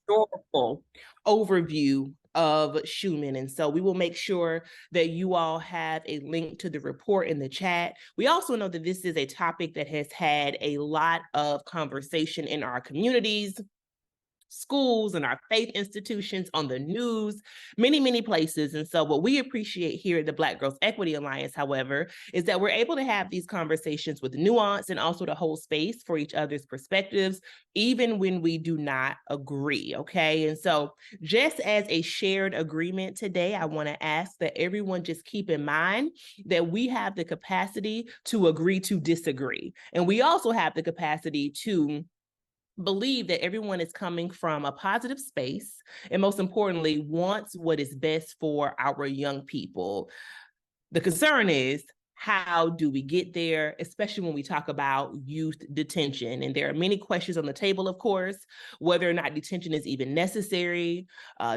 historical overview of Shuman. And so we will make sure that you all have a link to the report in the chat. We also know that this is a topic that has had a lot of conversation in our communities, schools, and our faith institutions, on the news, many places. And so what we appreciate here at the Black Girls Equity Alliance, however, is that we're able to have these conversations with nuance and also to hold space for each other's perspectives, even when we do not agree, okay? And so just as a shared agreement today, I want to ask that everyone just keep in mind that we have the capacity to agree to disagree. And we also have the capacity to believe that everyone is coming from a positive space and, most importantly, wants what is best for our young people. The concern is, how do we get there, especially when we talk about youth detention? And there are many questions on the table, of course, whether or not detention is even necessary,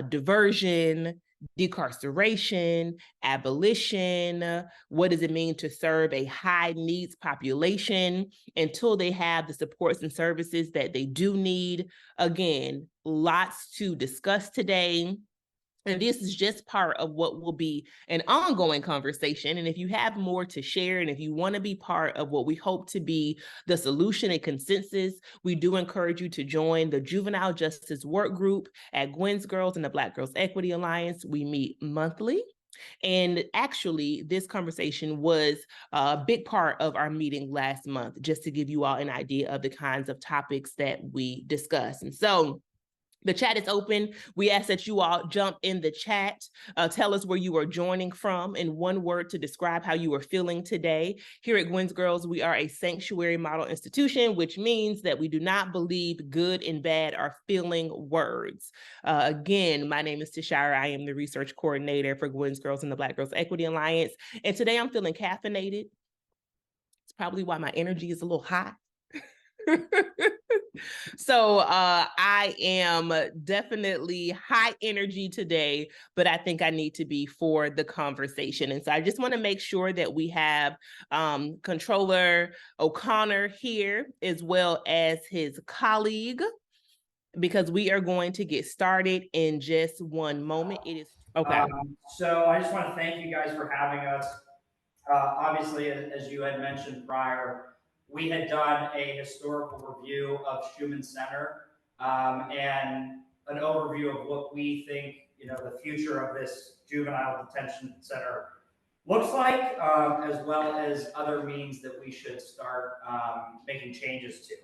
diversion, decarceration, abolition. What does it mean to serve a high needs population until they have the supports and services that they do need? Again, lots to discuss today. And this is just part of what will be an ongoing conversation. And if you have more to share, and if you want to be part of what we hope to be the solution and consensus, we do encourage you to join the Juvenile Justice Work Group at Gwen's Girls and the Black Girls Equity Alliance. We meet monthly. And actually, this conversation was a big part of our meeting last month, just to give you all an idea of the kinds of topics that we discuss. And so the chat is open. We ask that you all jump in the chat. Tell us where you are joining from in one word to describe how you are feeling today. Here at Gwen's Girls, we are a sanctuary model institution, which means that we do not believe good and bad are feeling words. Again, my name is Tashara. I am the research coordinator for Gwen's Girls and the Black Girls Equity Alliance. And today I'm feeling caffeinated. It's probably why my energy is a little hot. So I am definitely high energy today, but I think I need to be for the conversation. And so I just want to make sure that we have Controller O'Connor here, as well as his colleague, because we are going to get started in just one moment. It is okay. So I just want to thank you guys for having us. Obviously, as you had mentioned prior, we had done a historical review of Shuman Center and an overview of what we think, the future of this juvenile detention center looks like, as well as other means that we should start making changes to.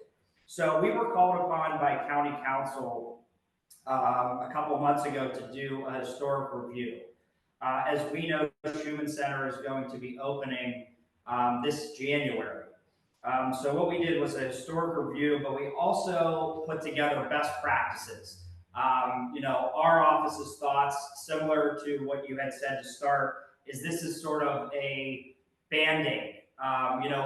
So we were called upon by County Council a couple of months ago to do a historic review. As we know, the Shuman Center is going to be opening this January. So what we did was a historic review, but we also put together best practices. Our office's thoughts, similar to what you had said to start, is this is sort of a Band-Aid.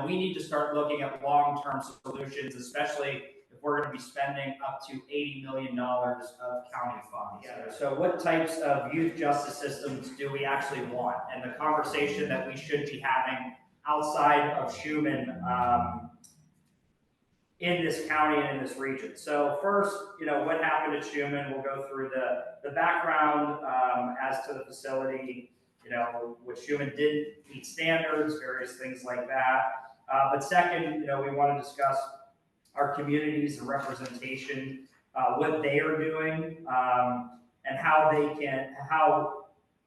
We need to start looking at long-term solutions, especially if we're going to be spending up to $80 million of county funds. So what types of youth justice systems do we actually want? And the conversation that we should be having outside of Shuman in this county and in this region. So first, what happened at Shuman, we'll go through the background as to the facility, which Shuman didn't meet standards, various things like that. But second, we want to discuss our communities and representation, what they are doing, and how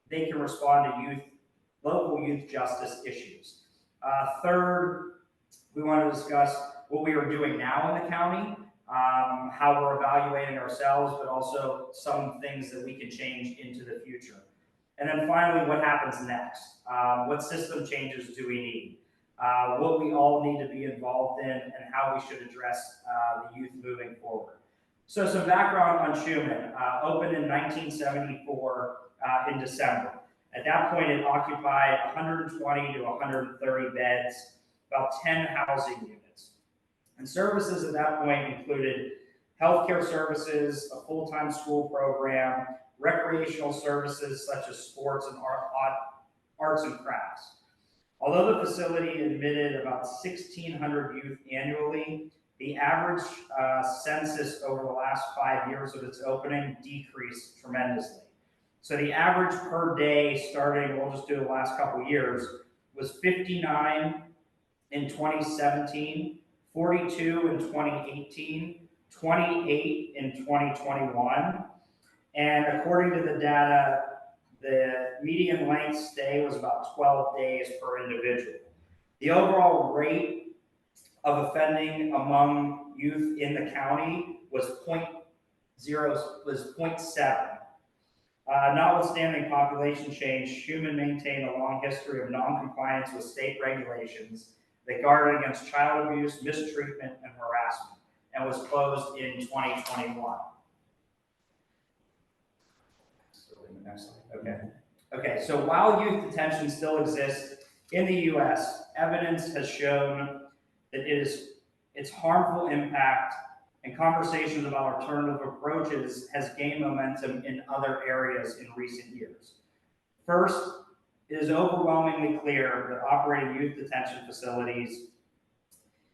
they can respond to local youth justice issues. Third, we want to discuss what we are doing now in the county, how we're evaluating ourselves, but also some things that we can change into the future. And then finally, what happens next? What system changes do we need? What we all need to be involved in, and how we should address the youth moving forward. So some background on Shuman. Opened in 1974 in December. At that point, it occupied 120 to 130 beds, about 10 housing units. And services at that point included healthcare services, a full-time school program, recreational services such as sports and arts and crafts. Although the facility admitted about 1,600 youth annually, the average census over the last 5 years of its opening decreased tremendously. So the average per day starting, we'll just do the last couple years, was 59 in 2017, 42 in 2018, 28 in 2021. And according to the data, the median length stay was about 12 days per individual. The overall rate of offending among youth in the county was 0.7. Notwithstanding population change, Shuman maintained a long history of non-compliance with state regulations that guarded against child abuse, mistreatment, and harassment, and was closed in 2021. Okay, so while youth detention still exists in the U.S., evidence has shown that its harmful impact and conversations about alternative approaches has gained momentum in other areas in recent years. First, it is overwhelmingly clear that operating youth detention facilities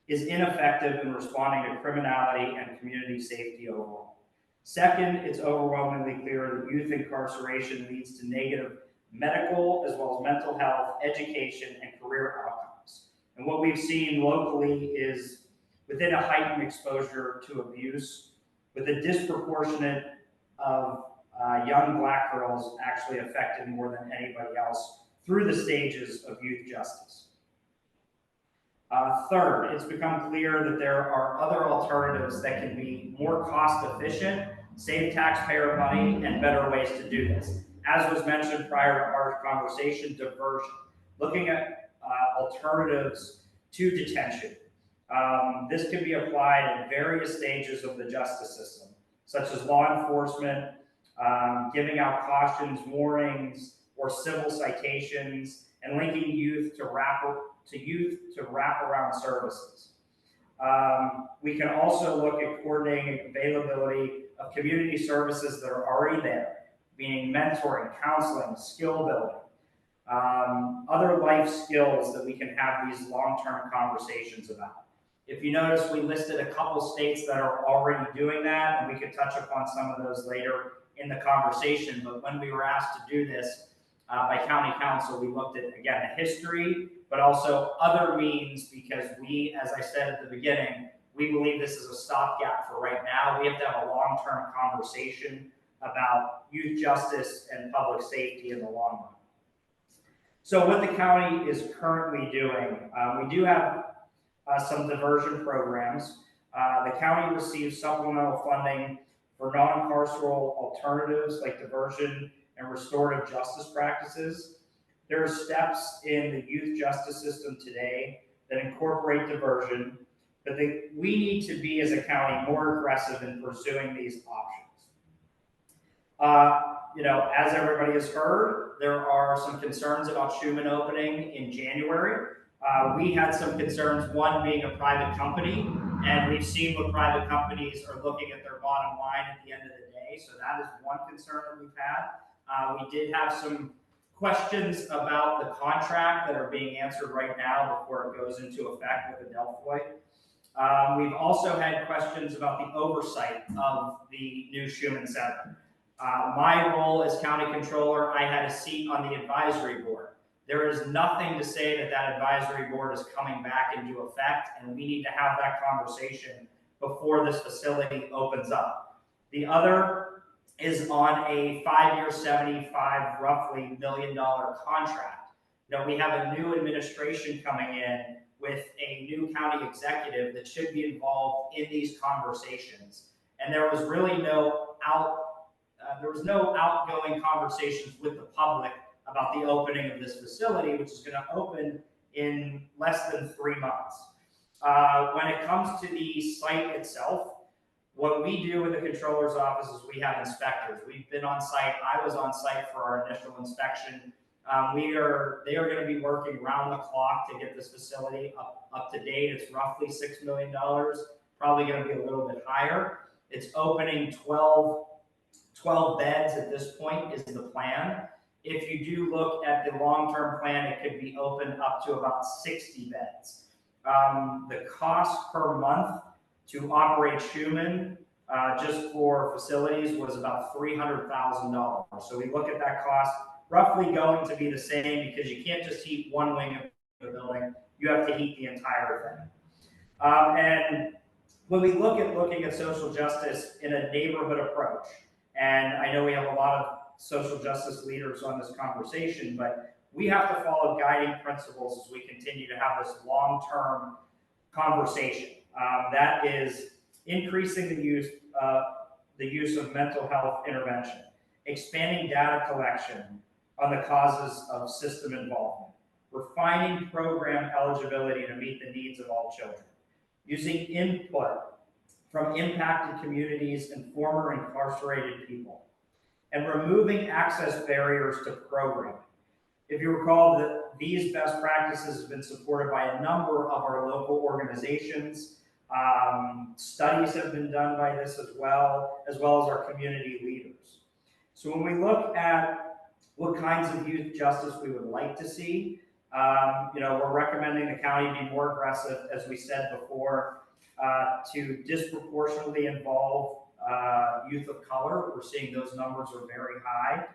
is ineffective in responding to criminality and community safety overall. Second, it's overwhelmingly clear that youth incarceration leads to negative medical as well as mental health, education, and career outcomes. And what we've seen locally is within a heightened exposure to abuse, with a disproportionate of young Black girls actually affected more than anybody else through the stages of youth justice. Third, it's become clear that there are other alternatives that can be more cost efficient, save taxpayer money, and better ways to do this. As was mentioned prior to our conversation, diversion, looking at alternatives to detention. This can be applied at various stages of the justice system, such as law enforcement, giving out cautions, warnings, or civil citations, and linking youth to wraparound services. We can also look at coordinating availability of community services that are already there, meaning mentoring, counseling, skill building, other life skills that we can have these long-term conversations about. If you notice, we listed a couple states that are already doing that, and we could touch upon some of those later in the conversation. But when we were asked to do this by county council, we looked at, again, the history, but also other means, because we, as I said at the beginning, we believe this is a stopgap for right now. We have to have a long-term conversation about youth justice and public safety in the long run. So what the county is currently doing, we do have some diversion programs. The county receives supplemental funding for non-carceral alternatives like diversion and restorative justice practices. There are steps in the youth justice system today that incorporate diversion, but we need to be, as a county, more aggressive in pursuing these options. As everybody has heard, there are some concerns about Shuman opening in January. We had some concerns, one being a private company, and we've seen what private companies are looking at their bottom line at the end of the day. So that is one concern that we've had. We did have some questions about the contract that are being answered right now before it goes into effect with Adelphoi. We've also had questions about the oversight of the new Shuman Center. My role as county controller, I had a seat on the advisory board. There is nothing to say that that advisory board is coming back into effect, and we need to have that conversation before this facility opens up. The other is on a 5-year, $75 roughly million contract. We have a new administration coming in with a new county executive that should be involved in these conversations. And there was really no outgoing conversations with the public about the opening of this facility, which is going to open in less than 3 months. When it comes to the site itself, what we do in the controller's office is we have inspectors. We've been on site. I was on site for our initial inspection. They are going to be working around the clock to get this facility up to date. It's roughly $6 million, probably going to be a little bit higher. It's opening 12 beds at this point is the plan. If you do look at the long-term plan, it could be opened up to about 60 beds. The cost per month to operate Shuman, just for facilities, was about $300,000. So we look at that cost roughly going to be the same, because you can't just heat one wing of the building, you have to heat the entire thing. And when we looking at social justice in a neighborhood approach, and I know we have a lot of social justice leaders on this conversation, but we have to follow guiding principles as we continue to have this long-term conversation. That is increasing the use of mental health intervention, expanding data collection on the causes of system involvement, refining program eligibility to meet the needs of all children, using input from impacted communities and former incarcerated people, and removing access barriers to programming. If you recall, that these best practices have been supported by a number of our local organizations. Studies have been done by this as well as our community leaders. So when we look at what kinds of youth justice we would like to see, we're recommending the county be more aggressive, as we said before, to disproportionately involve youth of color. We're seeing those numbers are very high.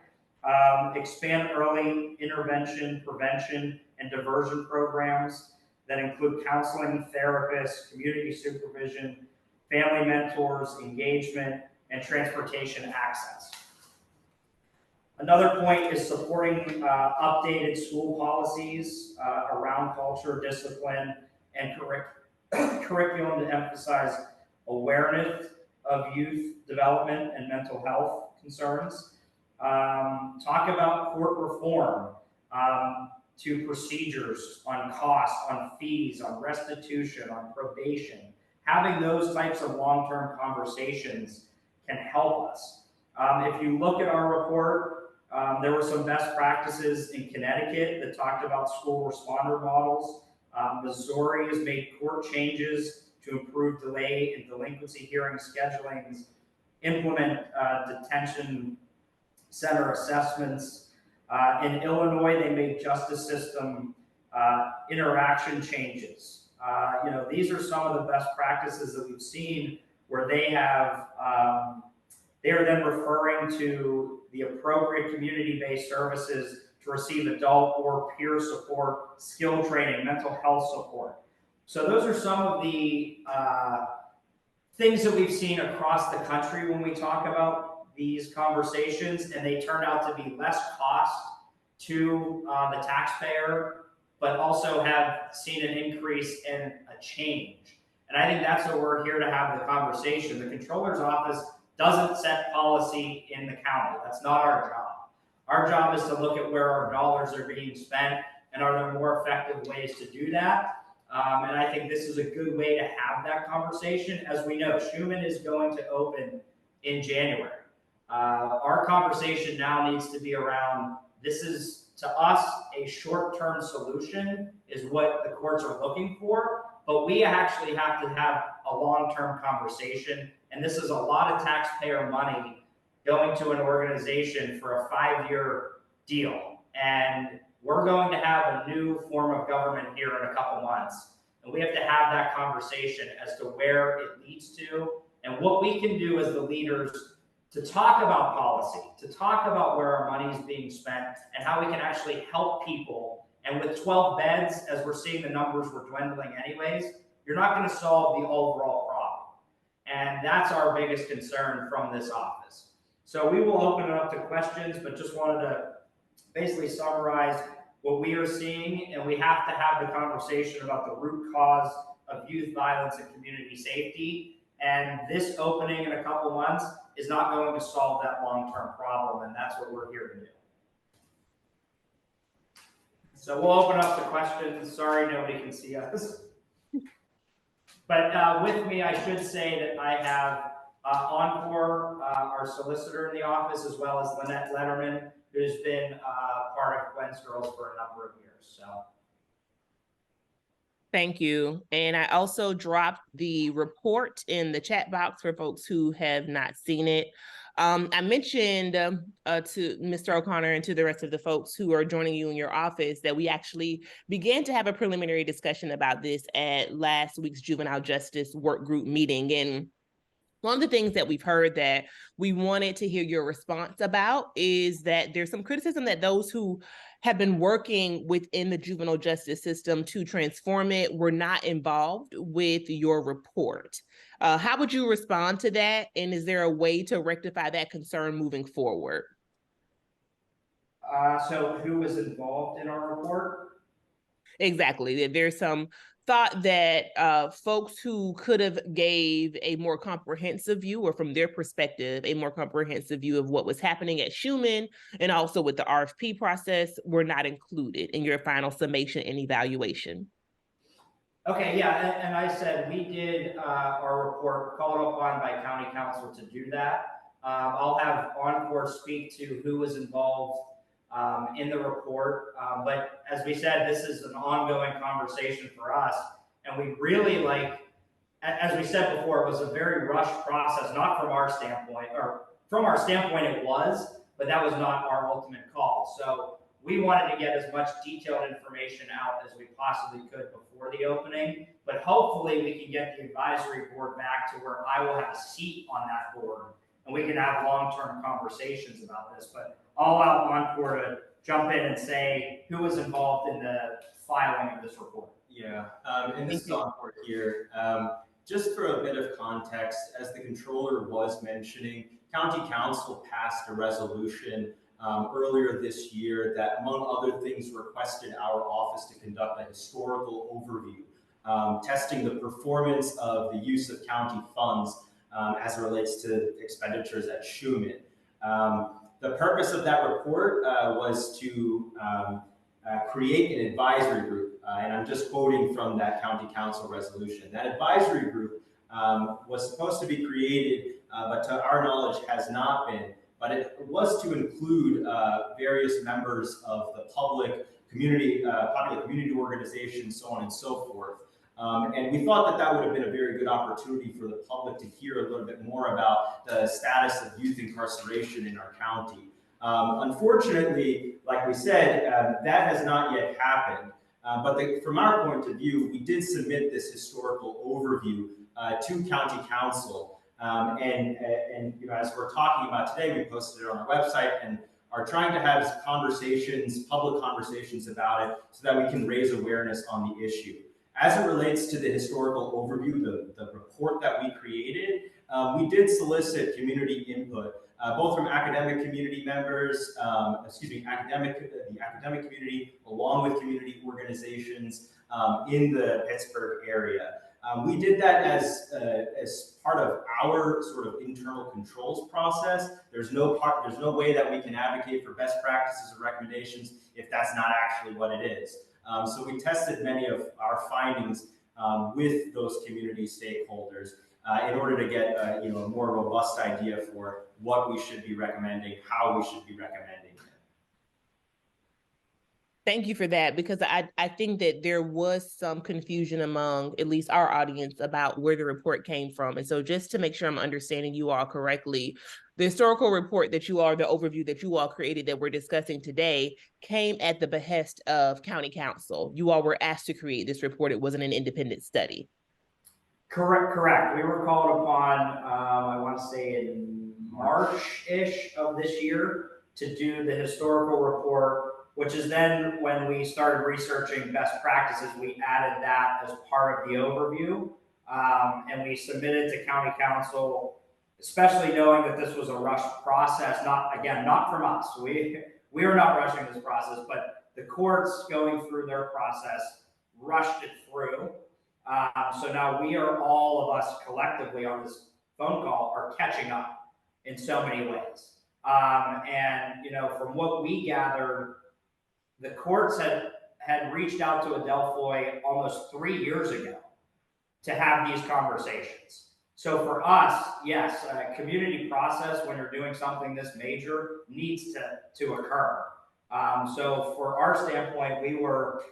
Expand early intervention, prevention, and diversion programs that include counseling, therapists, community supervision, family mentors, engagement, and transportation access. Another point is supporting updated school policies around culture, discipline, and curriculum to emphasize awareness of youth development and mental health concerns. Talk about court reform, to procedures on costs, on fees, on restitution, on probation. Having those types of long-term conversations can help us. If you look at our report, there were some best practices in Connecticut that talked about school responder models. Missouri has made court changes to improve delay and delinquency hearing schedulings, implement detention center assessments. In Illinois, they made justice system interaction changes. These are some of the best practices that we've seen, where they have they are then referring to the appropriate community-based services to receive adult or peer support, skill training, mental health support. So those are some of the things that we've seen across the country when we talk about these conversations, and they turn out to be less cost to the taxpayer, but also have seen an increase in a change. And I think that's what we're here to have the conversation. The controller's office doesn't set policy in the county. That's not our job. Our job is to look at where our dollars are being spent, and are there more effective ways to do that. And I think this is a good way to have that conversation. As we know, Shuman is going to open in January. Our conversation now needs to be around, this is, to us, a short-term solution is what the courts are looking for, but we actually have to have a long-term conversation, and this is a lot of taxpayer money going to an organization for a 5-year deal. And we're going to have a new form of government here in a couple months, and we have to have that conversation as to where it leads to and what we can do as the leaders to talk about policy, to talk about where our money is being spent, and how we can actually help people. And with 12 beds, as we're seeing the numbers were dwindling anyways, you're not going to solve the overall problem. And that's our biggest concern from this office. So we will open it up to questions, but just wanted to basically summarize what we are seeing, and we have to have the conversation about the root cause of youth violence and community safety. And this opening in a couple months is not going to solve that long-term problem, and that's what we're here to do. So we'll open up to questions. Sorry, nobody can see us. But with me, I should say that I have Ankur, our solicitor in the office, as well as Lynette Letterman, who's been part of Gwen's Girls for a number of years. So. Thank you. And I also dropped the report in the chat box for folks who have not seen it. I mentioned to Mr. O'Connor and to the rest of the folks who are joining you in your office that we actually began to have a preliminary discussion about this at last week's juvenile justice work group meeting. And one of the things that we've heard that we wanted to hear your response about is that there's some criticism that those who have been working within the juvenile justice system to transform it were not involved with your report. How would you respond to that? And is there a way to rectify that concern moving forward? So who was involved in our report? Exactly. There's some thought that folks who could have gave a more comprehensive view, or from their perspective, a more comprehensive view of what was happening at Shuman and also with the RFP process were not included in your final summation and evaluation. Okay, yeah, and I said we did our report called upon by county counsel to do that. I'll have Ankur speak to who was involved in the report. But as we said, this is an ongoing conversation for us. And we really as we said before, it was a very rushed process, not from our standpoint, or from our standpoint it was, but that was not our ultimate call. So we wanted to get as much detailed information out as we possibly could before the opening, but hopefully we can get the advisory board back to where I will have a seat on that board and we can have long-term conversations about this. But I'll allow Ankur to jump in and say who was involved in the filing of this report. Yeah, and this is Ankur here. Just for a bit of context, as the controller was mentioning, County Council passed a resolution earlier this year that, among other things, requested our office to conduct a historical overview, testing the performance of the use of county funds as it relates to expenditures at Shuman. The purpose of that report was to create an advisory group, and I'm just quoting from that County Council resolution. That advisory group was supposed to be created, but to our knowledge has not been. But it was to include various members of the public community, popular community organizations, so on and so forth. And we thought that that would have been a very good opportunity for the public to hear a little bit more about the status of youth incarceration in our county. Unfortunately, like we said, that has not yet happened. But from our point of view, we did submit this historical overview to County Council. And you know, as we're talking about today, we posted it on our website and are trying to have conversations, public conversations about it so that we can raise awareness on the issue. As it relates to the historical overview, the report that we created, we did solicit community input, both from academic community members, the academic community, along with community organizations in the Pittsburgh area. We did that as part of our sort of internal controls process. There's no way that we can advocate for best practices or recommendations if that's not actually what it is. So we tested many of our findings with those community stakeholders in order to get a more robust idea for what we should be recommending, how we should be recommending it. Thank you for that, because I think that there was some confusion among at least our audience about where the report came from. And so just to make sure I'm understanding you all correctly, the historical report that you all, the overview that you all created that we're discussing today came at the behest of County Council. You all were asked to create this report. It wasn't an independent study. Correct. We were called upon, I want to say in March-ish of this year to do the historical report, which is then when we started researching best practices, we added that as part of the overview. And we submitted to County Council, especially knowing that this was a rushed process, not from us. We are not rushing this process, but the courts going through their process rushed it through. So now all of us collectively on this phone call are catching up in so many ways. And from what we gathered, the courts had reached out to Adelphoi almost 3 years ago to have these conversations. So for us, yes, a community process when you're doing something this major needs to occur. So for our standpoint, we were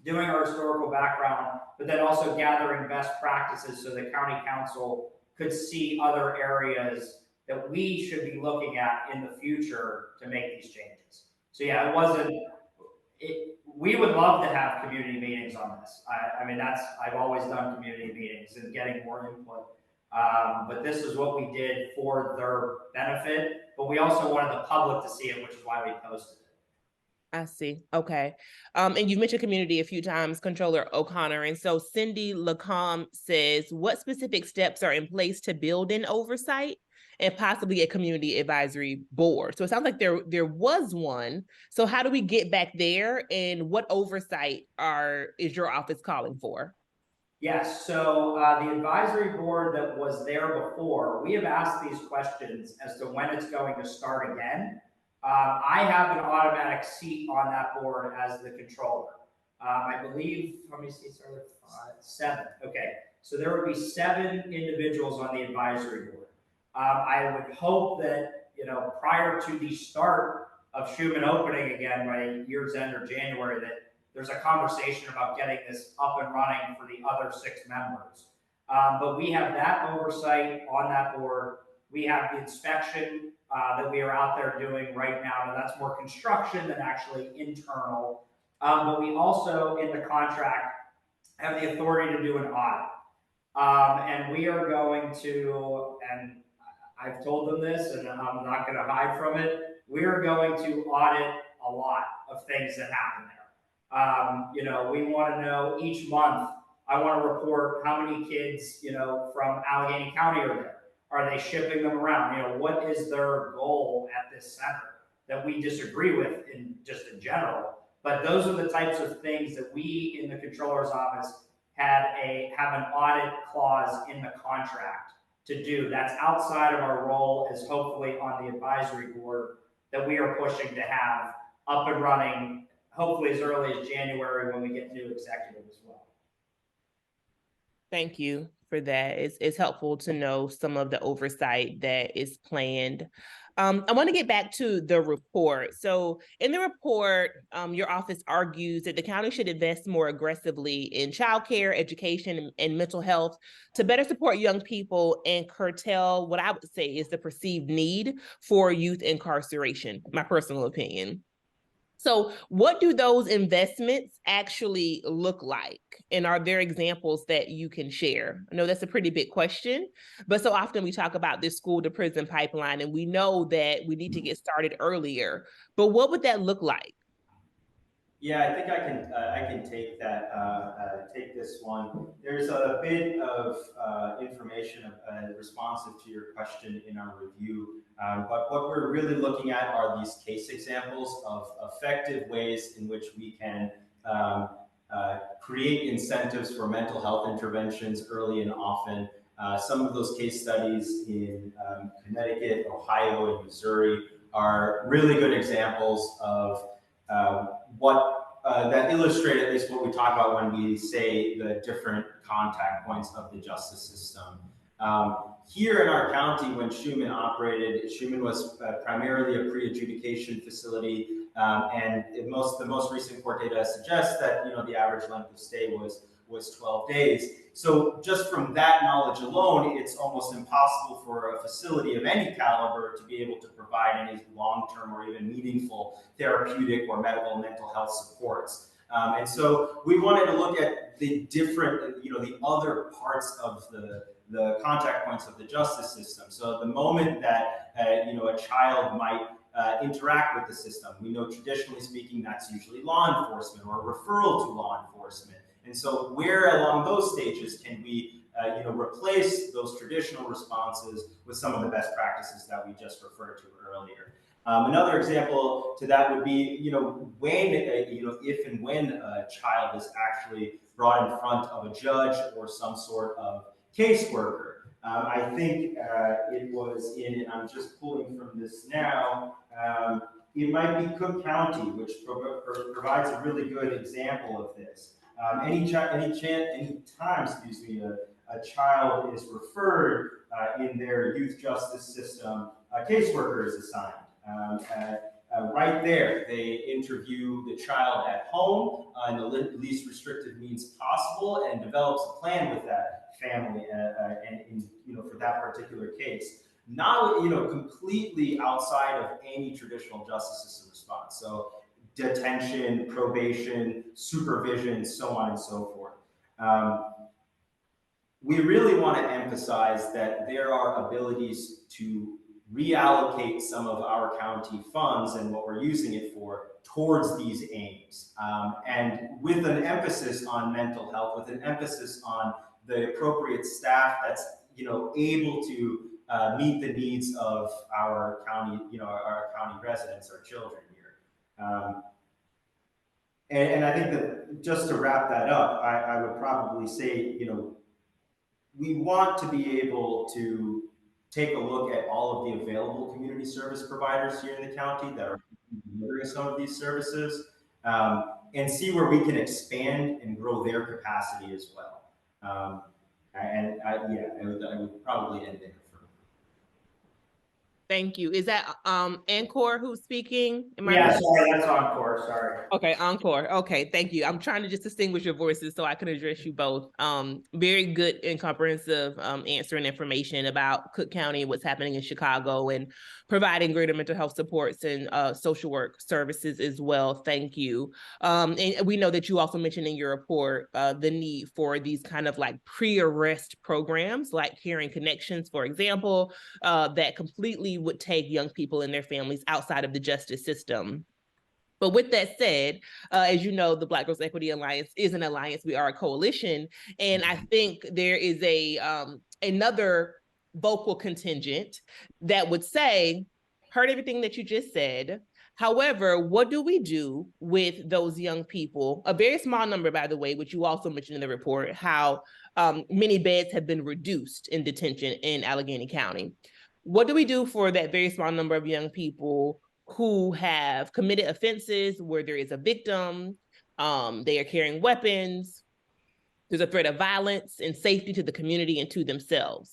doing our historical background, but then also gathering best practices so the County Council could see other areas that we should be looking at in the future to make these changes. So yeah, we would love to have community meetings on this. I mean, I've always done community meetings and getting more input. But this is what we did for their benefit, but we also wanted the public to see it, which is why we posted it. I see. Okay. And you mentioned community a few times, Controller O'Connor. And so Cindy Lacombe says, what specific steps are in place to build in oversight and possibly a community advisory board? So it sounds like there was one. So how do we get back there, and what oversight is your office calling for? Yes, so the advisory board that was there before, we have asked these questions as to when it's going to start again. I have an automatic seat on that board as the controller. I believe, how many seats are there? 7. Okay, so there would be 7 individuals on the advisory board. I would hope that, prior to the start of Shuman opening again by year's end or January, that there's a conversation about getting this up and running for the other 6 members. But we have that oversight on that board. We have the inspection that we are out there doing right now. Now that's more construction than actually internal. But we also, in the contract, have the authority to do an audit. And we are going to, and I've told them this and I'm not going to hide from it, we are going to audit a lot of things that happen there. We want to know each month, I want to report how many kids, from Allegheny County are there. Are they shipping them around? What is their goal at this center that we disagree with in general? But those are the types of things that we in the controller's office have an audit clause in the contract to do. That's outside of our role as hopefully on the advisory board that we are pushing to have up and running, hopefully as early as January when we get new executive as well. Thank you for that. It's helpful to know some of the oversight that is planned. I want to get back to the report. So in the report, your office argues that the county should invest more aggressively in childcare, education, and mental health to better support young people and curtail what I would say is the perceived need for youth incarceration, my personal opinion. So what do those investments actually look like? And are there examples that you can share? I know that's a pretty big question, but so often we talk about this school to prison pipeline, and we know that we need to get started earlier, but what would that look like? Yeah, I think I can take that take this one. There's a bit of information responsive to your question in our review, but what we're really looking at are these case examples of effective ways in which we can create incentives for mental health interventions early and often. Some of those case studies in Connecticut, Ohio, and Missouri are really good examples of that illustrate at least what we talk about when we say the different contact points of the justice system. Here in our county, when Shuman operated, Shuman was primarily a pre-adjudication facility, and the most recent court data suggests that the average length of stay was 12 days. So just from that knowledge alone, it's almost impossible for a facility of any caliber to be able to provide any long-term or even meaningful therapeutic or medical and mental health supports. And so we wanted to look at the different, the other parts of the contact points of the justice system. So the moment that a child might interact with the system, we know traditionally speaking that's usually law enforcement or referral to law enforcement. And so where along those stages can we replace those traditional responses with some of the best practices that we just referred to earlier? Another example to that would be, when, if and when a child is actually brought in front of a judge or some sort of caseworker. I think it was in, I'm just pulling from this now, it might be Cook County, which provides a really good example of this. Any time, a child is referred in their youth justice system, a caseworker is assigned. Right there, they interview the child at home in the least restrictive means possible and develops a plan with that family and for that particular case. not, completely outside of any traditional justice system response. So detention, probation, supervision, so on and so forth. We really want to emphasize that there are abilities to reallocate some of our county funds and what we're using it for towards these aims. And with an emphasis on mental health, with an emphasis on the appropriate staff that's able to meet the needs of our county, our county residents, our children here. And I think that just to wrap that up, I would probably say, we want to be able to take a look at all of the available community service providers here in the county that are delivering some of these services, and see where we can expand and grow their capacity as well. I would probably end there. Thank you. Is that Ankur who's speaking? Yeah, sorry, that's Ankur, sorry. Okay, Ankur. Okay, thank you. I'm trying to just distinguish your voices so I can address you both. Very good and comprehensive answer and information about Cook County, what's happening in Chicago, and providing greater mental health supports and social work services as well. Thank you. And we know that you also mentioned in your report the need for these kind of like pre-arrest programs, like Caring Connections, for example, that completely would take young people and their families outside of the justice system. But with that said, as you know, the Black Girls Equity Alliance is an alliance. We are a coalition. And I think there is another vocal contingent that would say, heard everything that you just said. However, what do we do with those young people? A very small number, by the way, which you also mentioned in the report, how many beds have been reduced in detention in Allegheny County. What do we do for that very small number of young people who have committed offenses where there is a victim, they are carrying weapons, there's a threat of violence and safety to the community and to themselves?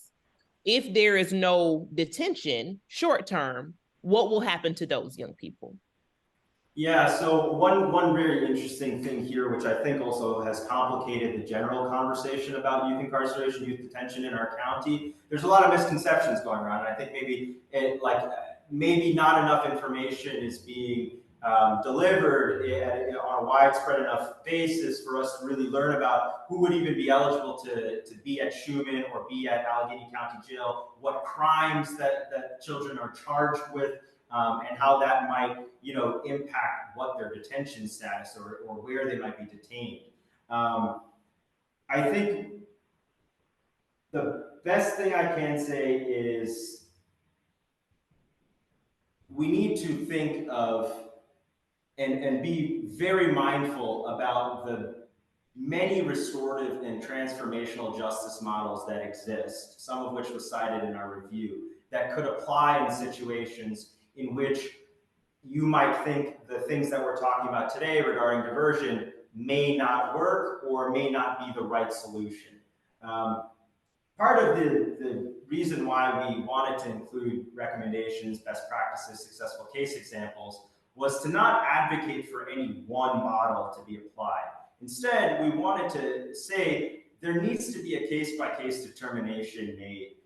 If there is no detention short term, what will happen to those young people? Yeah, so one very interesting thing here, which I think also has complicated the general conversation about youth incarceration, youth detention in our county. There's a lot of misconceptions going around, and I think maybe not enough information is being delivered on a widespread enough basis for us to really learn about who would even be eligible to be at Shuman or be at Allegheny County Jail, what crimes that children are charged with, and how that might impact what their detention status or where they might be detained. I think the best thing I can say is we need to think of and be very mindful about the many restorative and transformational justice models that exist, some of which was cited in our review, that could apply in situations in which you might think the things that we're talking about today regarding diversion may not work or may not be the right solution. Part of the reason why we wanted to include recommendations, best practices, successful case examples was to not advocate for any one model to be applied. Instead, we wanted to say there needs to be a case-by-case determination made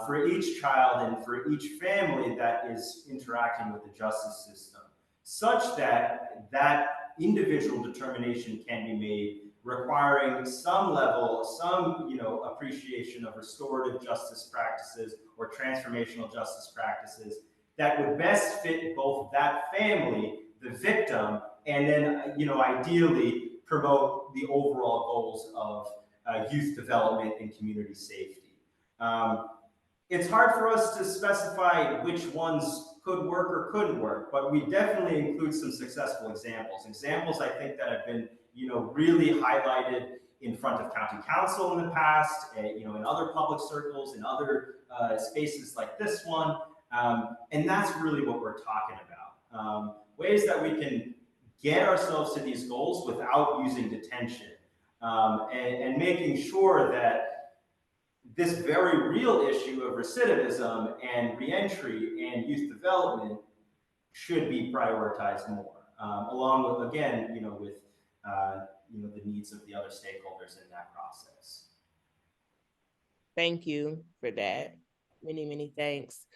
for each child and for each family that is interacting with the justice system, such that that individual determination can be made, requiring some level, some appreciation of restorative justice practices or transformational justice practices that would best fit both that family, the victim, and then ideally promote the overall goals of youth development and community safety. It's hard for us to specify which ones could work or couldn't work, but we definitely include some successful examples. Examples I think that have been really highlighted in front of county counsel in the past, in other public circles, in other spaces like this one. And that's really what we're talking about. Ways that we can get ourselves to these goals without using detention, and making sure that this very real issue of recidivism and reentry and youth development should be prioritized more, along with, again, with the needs of the other stakeholders in that process. Thank you for that. Many thanks.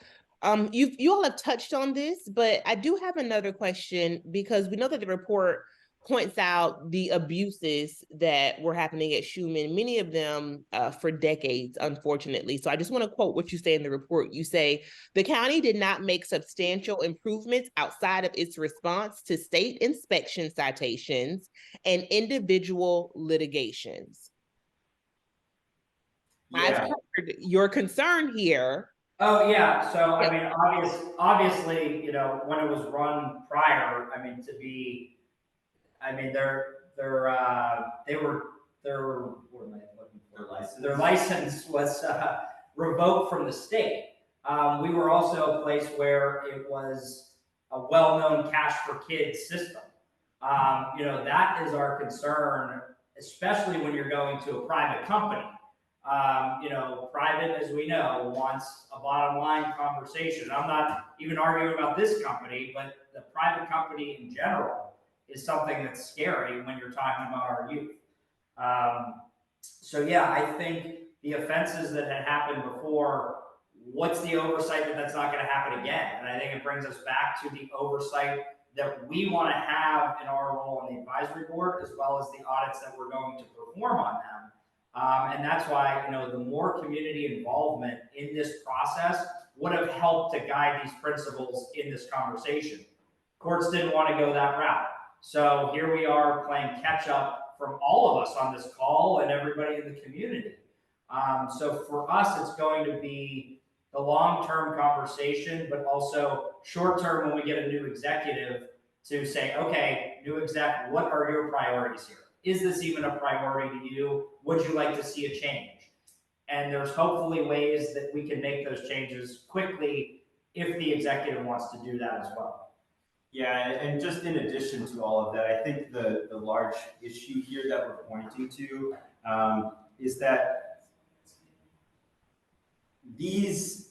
You all have touched on this, but I do have another question because we know that the report points out the abuses that were happening at Shuman, many of them for decades, unfortunately. So I just want to quote what you say in the report. You say, the county did not make substantial improvements outside of its response to state inspection citations and individual litigations. Yeah. I've heard your concern here. Oh, yeah. So, I mean, obviously, you know, when it was run prior, I mean, I mean, what am I looking for? Their license was revoked from the state. We were also a place where it was a well-known cash for kids system. You know, that is our concern, especially when you're going to a private company. You know, private, as we know, wants a bottom line conversation. I'm not even arguing about this company, but the private company in general is something that's scary when you're talking about our youth. So yeah, I think the offenses that had happened before, what's the oversight that that's not going to happen again? And I think it brings us back to the oversight that we want to have in our role on the advisory board, as well as the audits that we're going to perform on them. And that's why, you know, the more community involvement in this process would have helped to guide these principles in this conversation. Courts didn't want to go that route. So here we are playing catch up from all of us on this call and everybody in the community. So for us, it's going to be the long-term conversation, but also short-term when we get a new executive to say, okay, new exec, what are your priorities here? Is this even a priority to you? Would you like to see a change? And there's hopefully ways that we can make those changes quickly if the executive wants to do that as well. Yeah, and just in addition to all of that, I think the large issue here that we're pointing to is that these,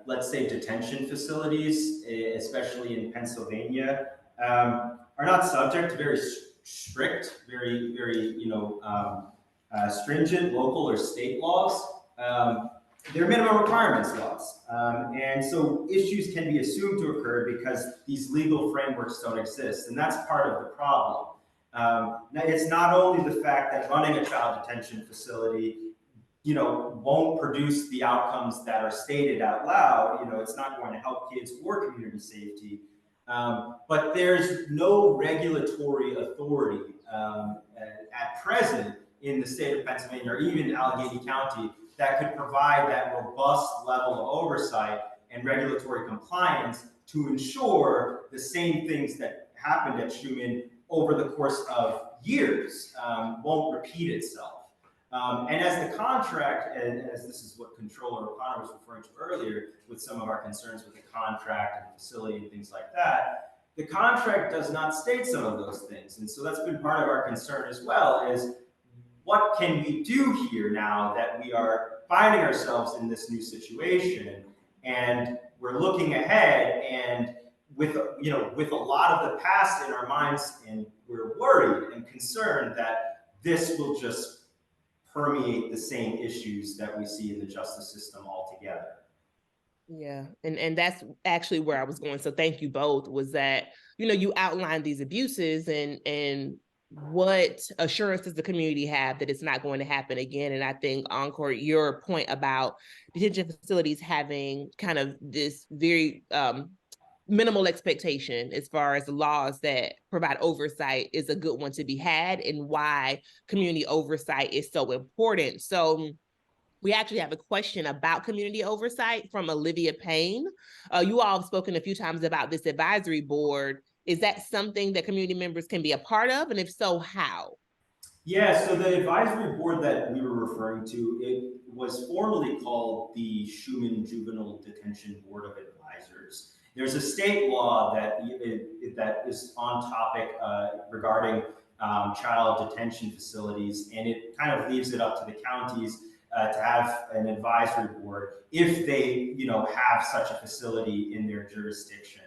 let's say, detention facilities, especially in Pennsylvania, are not subject to very strict, very, stringent local or state laws. They're minimum requirements laws. And so issues can be assumed to occur because these legal frameworks don't exist. And that's part of the problem. Now, it's not only the fact that running a child detention facility, won't produce the outcomes that are stated out loud. It's not going to help kids or community safety. But there's no regulatory authority at present in the state of Pennsylvania or even Allegheny County that could provide that robust level of oversight and regulatory compliance to ensure the same things that happened at Shuman over the course of years won't repeat itself. And as the contract, and as this is what Controller O'Connor was referring to earlier with some of our concerns with the contract and the facility and things like that, the contract does not state some of those things. And so that's been part of our concern as well, is what can we do here now that we are finding ourselves in this new situation, and we're looking ahead, and with a lot of the past in our minds, and we're worried and concerned that this will just permeate the same issues that we see in the justice system altogether. Yeah, and that's actually where I was going. So thank you both. Was that you outlined these abuses and what assurance does the community have that it's not going to happen again? And I think, Ankur, your point about detention facilities having kind of this very minimal expectation as far as the laws that provide oversight is a good one to be had, and why community oversight is so important. So we actually have a question about community oversight from Olivia Payne. You all have spoken a few times about this advisory board. Is that something that community members can be a part of? And if so, how? Yeah, so the advisory board that we were referring to, it was formerly called the Shuman Juvenile Detention Board of Advisors. There's a state law that is on topic regarding child detention facilities, and it kind of leaves it up to the counties to have an advisory board if they, have such a facility in their jurisdiction.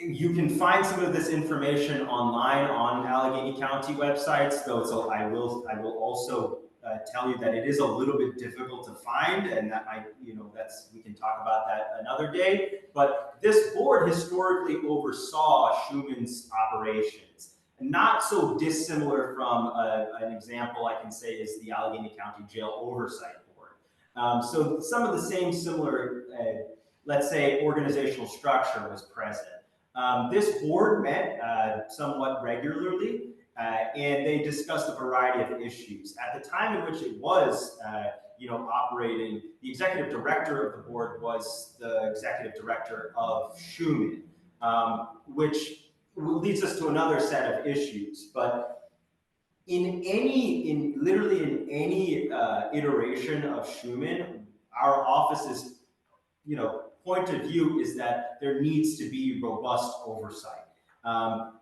You can find some of this information online on Allegheny County websites, though. So I will also tell you that it is a little bit difficult to find, and that we can talk about that another day. But this board historically oversaw Shuman's operations, and not so dissimilar from an example I can say is the Allegheny County Jail Oversight Board. So some of the same similar, let's say, organizational structure was present. This board met somewhat regularly, and they discussed a variety of issues. At the time in which it was, operating, the executive director of the board was the executive director of Shuman, which leads us to another set of issues. But literally in any iteration of Shuman, our office's, point of view is that there needs to be robust oversight,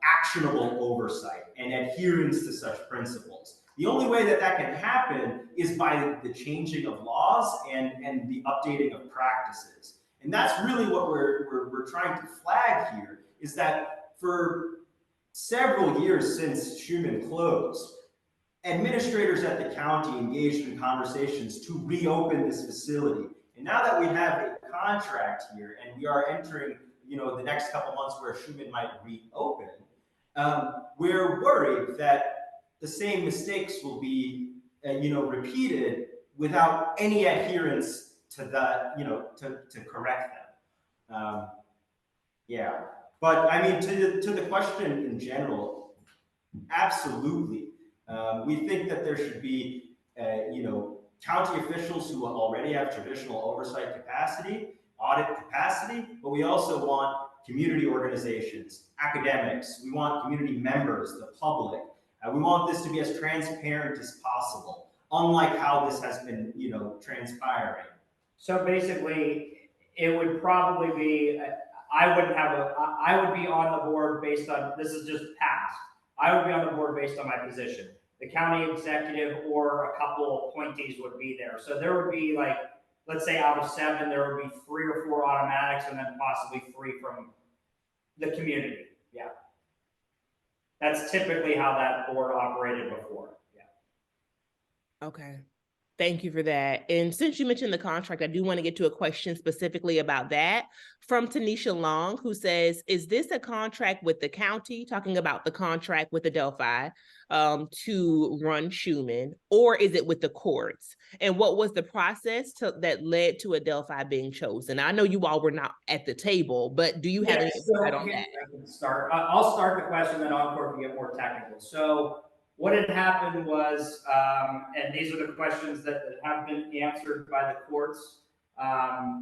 actionable oversight, and adherence to such principles. The only way that can happen is by the changing of laws and the updating of practices. And that's really what we're trying to flag here, is that for several years since Shuman closed, administrators at the county engaged in conversations to reopen this facility. And now that we have a contract here and we are entering, the next couple months where Shuman might reopen, we're worried that the same mistakes will be, repeated without any adherence to the, to correct them. Yeah, but I mean, to the question in general, absolutely. We think that there should be, county officials who already have traditional oversight capacity, audit capacity, but we also want community organizations, academics, we want community members, the public. We want this to be as transparent as possible, unlike how this has been, transpiring. So basically, it would probably be, I would be on the board based on, this is just past, I would be on the board based on my position. The county executive or a couple appointees would be there. So there would be, like, let's say out of 7, there would be 3 or 4 automatics and then possibly 3 from the community. Yeah. That's typically how that board operated before. Yeah. Okay. Thank you for that. And since you mentioned the contract, I do want to get to a question specifically about that from Tanisha Long, who says, is this a contract with the county, talking about the contract with Adelphi to run Shuman, or is it with the courts? And what was the process that led to Adelphi being chosen? I know you all were not at the table, but do you have any insight on that? I can start. I'll start the question, then Ankur can get more technical. So what had happened was, and these are the questions that have been answered by the courts.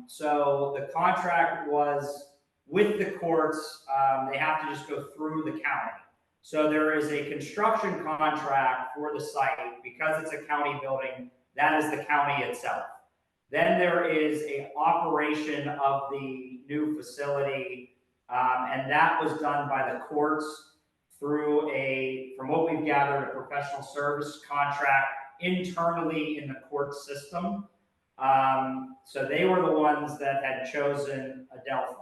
So the contract was with the courts. They have to just go through the county. So there is a construction contract for the site. Because it's a county building, that is the county itself. Then there is an operation of the new facility, and that was done by the courts through from what we've gathered, a professional service contract internally in the court system. So they were the ones that had chosen Adelphi.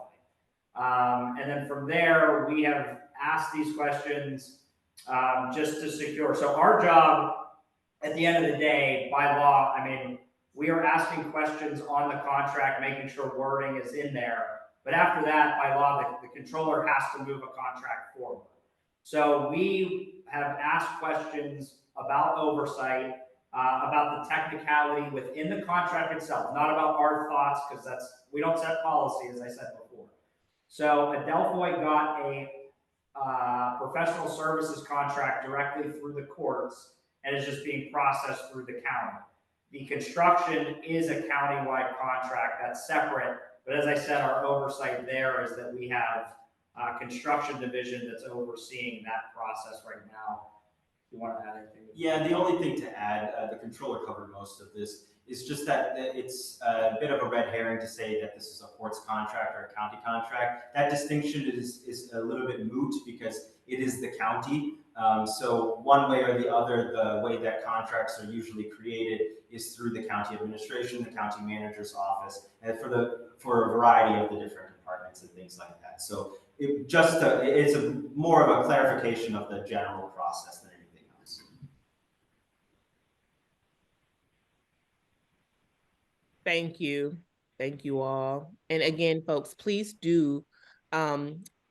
And then from there, we have asked these questions just to secure. So our job at the end of the day, by law, I mean, we are asking questions on the contract, making sure wording is in there. But after that, by law, the controller has to move a contract forward. So we have asked questions about oversight, about the technicality within the contract itself, not about our thoughts, because we don't set policy, as I said before. So Adelphi got a professional services contract directly through the courts and is just being processed through the county. The construction is a countywide contract that's separate, but as I said, our oversight there is that we have construction division that's overseeing that process right now. You want to add anything? Yeah, the only thing to add, the controller covered most of this, is just that it's a bit of a red herring to say that this is a courts contract or a county contract. That distinction is a little bit moot because it is the county. So one way or the other, the way that contracts are usually created is through the county administration, the county manager's office, and for a variety of the different departments and things like that. So it's more of a clarification of the general process than anything else. Thank you. Thank you all. And again, folks, please do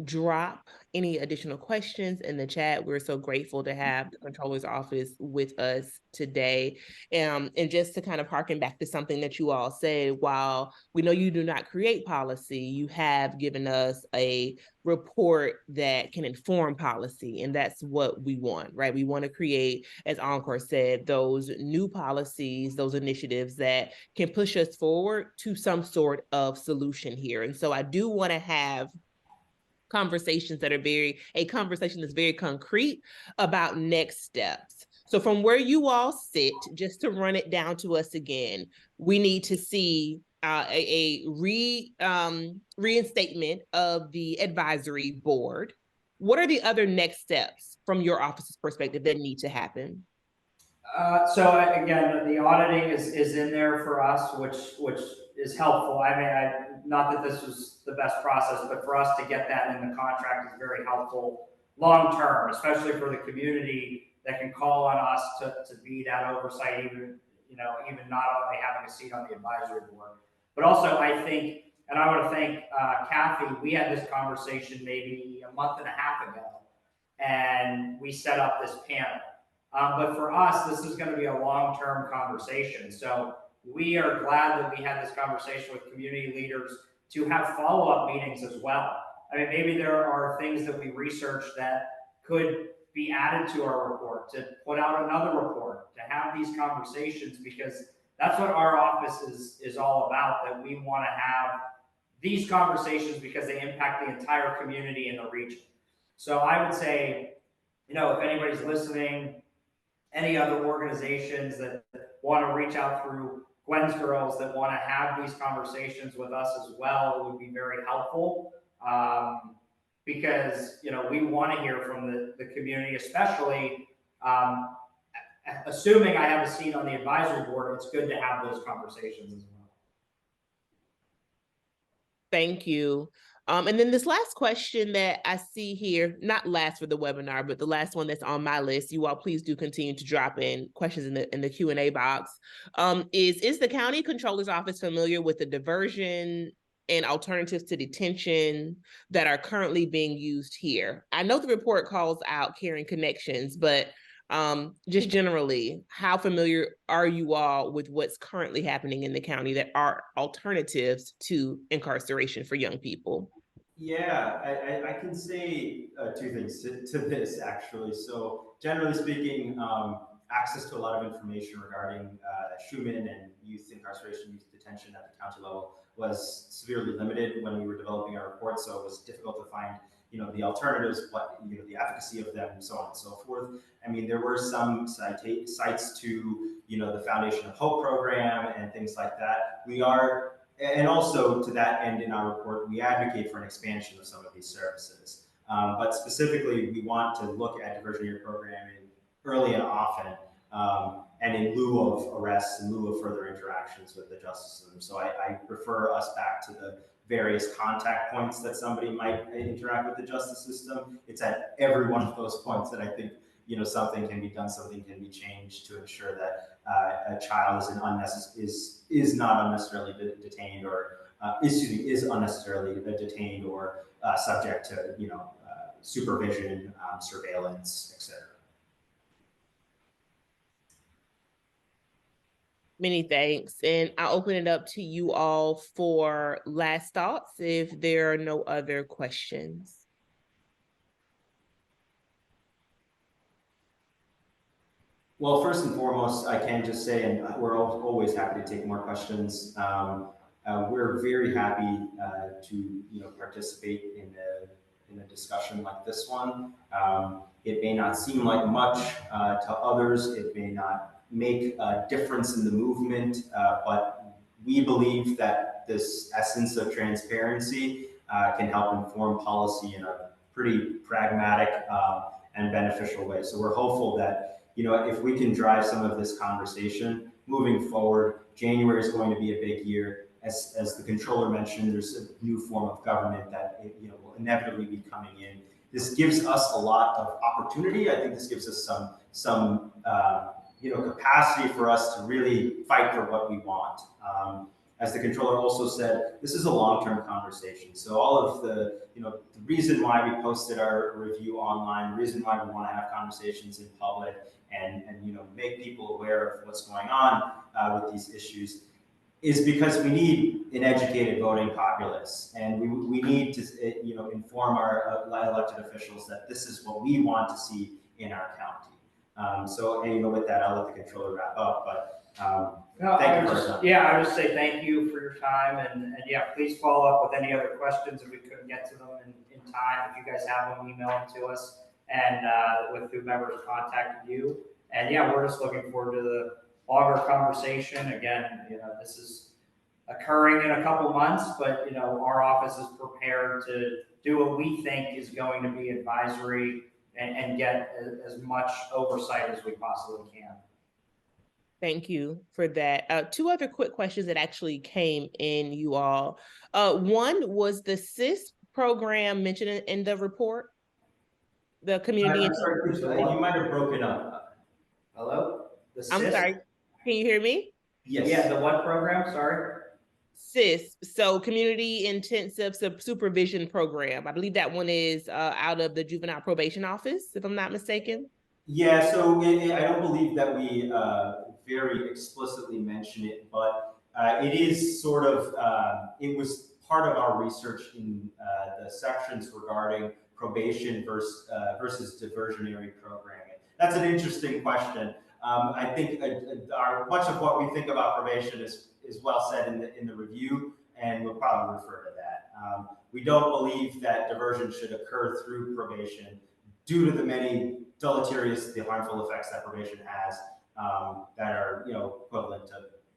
drop any additional questions in the chat. We're so grateful to have the controller's office with us today. And just to kind of harken back to something that you all said, while we know you do not create policy, you have given us a report that can inform policy. And that's what we want, right? We want to create, as Ankur said, those new policies, those initiatives that can push us forward to some sort of solution here. And so I do want to have conversations that are a conversation that's very concrete about next steps. So from where you all sit, just to run it down to us again, we need to see reinstatement of the advisory board. What are the other next steps from your office's perspective that need to happen? So again, the auditing is in there for us, which is helpful. I mean, not that this was the best process, but for us to get that in the contract is very helpful long term, especially for the community that can call on us to be that oversight, even not only having a seat on the advisory board, but also I think, and I want to thank Kathy. We had this conversation maybe a month and a half ago, and we set up this panel. But for us, this is going to be a long-term conversation. So we are glad that we had this conversation with community leaders to have follow-up meetings as well. I mean, maybe there are things that we researched that could be added to our report, to put out another report, to have these conversations, because that's what our office is all about, that we want to have these conversations because they impact the entire community in the region. So I would say, if anybody's listening, any other organizations that want to reach out through Gwen's Girls that want to have these conversations with us as well, it would be very helpful, because we want to hear from the community, especially assuming I have a seat on the advisory board. It's good to have those conversations as well. Thank you. And then this last question that I see here, not last for the webinar, but the last one that's on my list, you all please do continue to drop in questions in the Q&A box, is the county controller's office familiar with the diversion and alternatives to detention that are currently being used here? I know the report calls out caring connections, but just generally, how familiar are you all with what's currently happening in the county that are alternatives to incarceration for young people? Yeah, I can say two things to this, actually. So generally speaking, access to a lot of information regarding Shuman and youth incarceration, youth detention at the county level was severely limited when we were developing our report. So it was difficult to find the alternatives, the efficacy of them, and so on and so forth. I mean, there were some sites to, the Foundation of Hope program and things like that. And also to that end in our report, we advocate for an expansion of some of these services. But specifically, we want to look at diversionary programming early and often, and in lieu of arrests, in lieu of further interactions with the justice system. So I refer us back to the various contact points that somebody might interact with the justice system. It's at every one of those points that I think something can be done, something can be changed to ensure that a child is not unnecessarily detained, or is unnecessarily detained or subject to supervision, surveillance, etc. Many thanks. And I'll open it up to you all for last thoughts if there are no other questions. Well, first and foremost, I can just say, and we're always happy to take more questions. We're very happy to participate in a discussion like this one. It may not seem like much to others. It may not make a difference in the movement, but we believe that this essence of transparency can help inform policy in a pretty pragmatic and beneficial way. So we're hopeful that if we can drive some of this conversation moving forward. January is going to be a big year. As the controller mentioned, there's a new form of government that will inevitably be coming in. This gives us a lot of opportunity. I think this gives us some capacity for us to really fight for what we want. as the controller also said, this is a long-term conversation. So all of the, the reason why we posted our review online, the reason why we want to have conversations in public and make people aware of what's going on with these issues is because we need an educated voting populace, and we need to inform our elected officials that this is what we want to see in our county. With that, I'll let the controller wrap up. But thank you for your time. Yeah, I would just say thank you for your time, and yeah, please follow up with any other questions if we couldn't get to them in time. If you guys have them, email them to us, and with whomever's contacted you. And yeah, we're just looking forward to the longer conversation. Again, this is occurring in a couple months, but our office is prepared to do what we think is going to be advisory and get as much oversight as we possibly can. Thank you for that. Two other quick questions that actually came in, you all. One was the CIS program mentioned in the report, the community. You might have broken up. Hello? I'm sorry. Can you hear me? Yes. Yeah, the what program? Sorry. CIS, so Community Intensive Supervision Program. I believe that one is out of the Juvenile Probation Office, if I'm not mistaken. Yeah, so I don't believe that we very explicitly mention it, but it is sort of, it was part of our research in the sections regarding probation versus diversionary programming. That's an interesting question. I think much of what we think about probation is well said in the review, and we'll probably refer to that. We don't believe that diversion should occur through probation due to the many deleterious, the harmful effects that probation has that are equivalent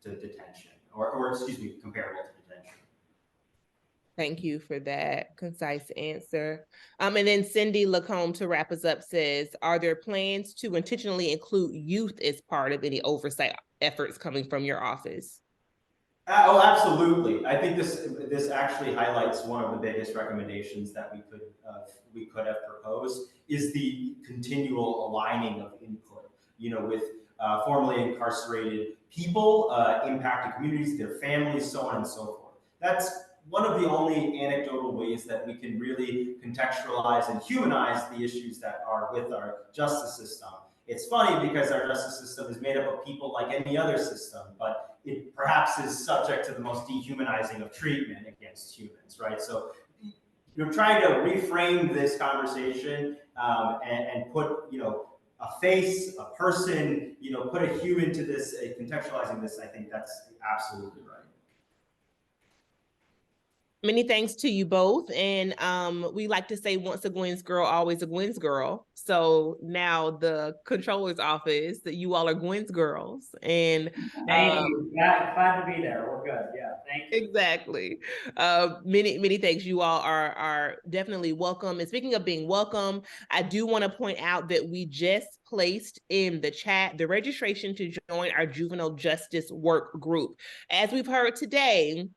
to detention, or excuse me, comparable to detention. Thank you for that concise answer. And then Cindy Lacombe, to wrap us up, says, are there plans to intentionally include youth as part of any oversight efforts coming from your office? Oh, absolutely. I think this actually highlights one of the biggest recommendations that we could have proposed is the continual aligning of input, with formerly incarcerated people, impacted communities, their families, so on and so forth. That's one of the only anecdotal ways that we can really contextualize and humanize the issues that are with our justice system. It's funny because our justice system is made up of people like any other system, but it perhaps is subject to the most dehumanizing of treatment against humans, right? So you're trying to reframe this conversation and put, a face, a person, put a human to this, contextualizing this. I think that's absolutely right. Many thanks to you both. And we like to say, once a Gwen's girl, always a Gwen's girl. So now the controller's office, that you all are Gwen's girls. And thank you. Glad to be there. We're good. Yeah, thank you. Exactly. Many thanks. You all are definitely welcome. And speaking of being welcome, I do want to point out that we just placed in the chat the registration to join our juvenile justice work group. As we've heard today,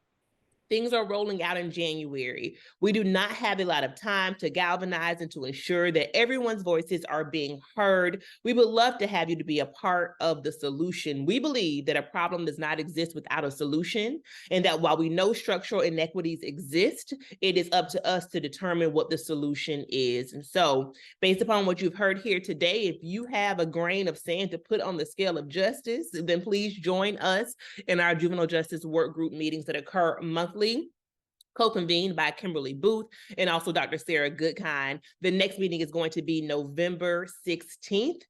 things are rolling out in January. We do not have a lot of time to galvanize and to ensure that everyone's voices are being heard. We would love to have you to be a part of the solution. We believe that a problem does not exist without a solution, and that while we know structural inequities exist, it is up to us to determine what the solution is. And so, based upon what you've heard here today, if you have a grain of sand to put on the scale of justice, then please join us in our juvenile justice work group meetings that occur monthly, co-convened by Kimberly Booth and also Dr. Sarah Goodkind. The next meeting is going to be November 16th.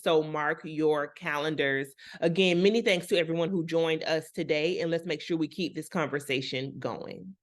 So mark your calendars. Again, many thanks to everyone who joined us today, and let's make sure we keep this conversation going.